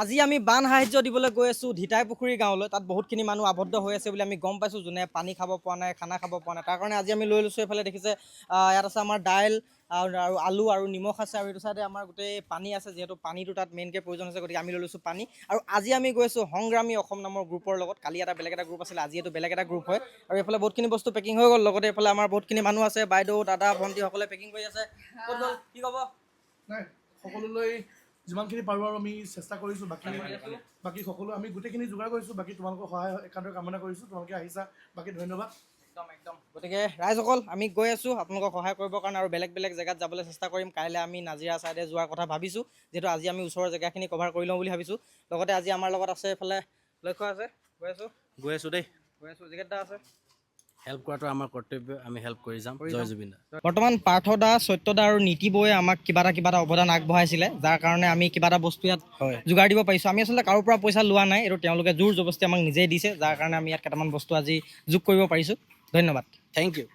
আজি আমি বান সাহায্য দিবলৈ গৈ আছোঁ ধিতাই পুখুৰী গাঁৱলৈ। তাত বহুতখিনি মানুহ আবদ্ধ হৈ আছে বুলি আমি গম পাইছোঁ, যোনে পানী খাব পৰা নাই, খানা খাব পৰা নাই। তাৰ কাৰণে আজি আমি লৈ লৈছোঁ। এইফালে দেখিছে ইয়াত আছে আমাৰ দাইল আৰু আলু আৰু নিমখ আছে, আৰু এইটো চাইডে আমাৰ গোটেই পানী আছে, যিহেতু পানীটো তাত মেইনকৈ প্ৰয়োজন হৈছে, গতিকে আমি লৈ লৈছোঁ পানী। আৰু আজি আমি গৈছোঁ সংগ্ৰামী অসম নামৰ গ্ৰুপৰ লগত। কালি এটা বেলেগ এটা গ্ৰুপ আছিলে, আজি এইটো বেলেগ এটা গ্ৰুপ হয়। আৰু এইফালে বহুতখিনি বস্তু পেকিং হৈ গ'ল, লগতে এইফালে আমাৰ বহুতখিনি মানুহ আছে, বাইদেউ দাদা ভণ্টিসকলে পেকিং কৰি আছে। ক'ত গ'ল কি ক'ব? নাই, সকলোলৈ যিমানখিনি পাৰোঁ আৰু আমি চেষ্টা কৰিছোঁ। বাকী সকলো আমি গোটেইখিনি যোগাৰ কৰিছোঁ। বাকী তোমালোকৰ সহায় একান্ত কামনা কৰিছোঁ। তোমালোকে আহিছা, বাকী ধন্যবাদ। একদম। গতিকে ৰাইজসকল, আমি গৈ আছোঁ আপোনালোকক সহায় কৰিবৰ কাৰণে, আৰু বেলেগ বেলেগ জেগাত যাবলৈ চেষ্টা কৰিম। কাইলৈ আমি নাজিৰা ছাইডে যোৱাৰ কথা ভাবিছোঁ, যিহেতু আজি আমি ওচৰৰ জেগাখিনি কভাৰ কৰি লওঁ বুলি ভাবিছোঁ। লগতে আজি আমাৰ লগত আছে এইফালে লক্ষ্য আছে। গৈ আছোঁ দেই, যিকেইটা আছে। হেল্প কৰাটো আমাৰ কৰ্তব্য, আমি হেল্প কৰি যাম। জয় জুবিন দা। বৰ্তমান পাৰ্থ দা, সত্য দা আৰু নীতি বৌয়ে আমাক কিবা এটা অৱদান আগবঢ়াইছিলে, যাৰ কাৰণে আমি কিবা এটা বস্তু ইয়াত যোগাৰ দিব পাৰিছোঁ। আমি আচলতে কাৰোৰ পৰা পইচা লোৱা নাই, এইটো তেওঁলোকে জোৰ জবস্তি আমাক নিজেই দিছে, যাৰ কাৰণে আমি ইয়াত কেইটামান বস্তু আজি যোগ কৰিব পাৰিছোঁ। ধন্যবাদ। Thank U.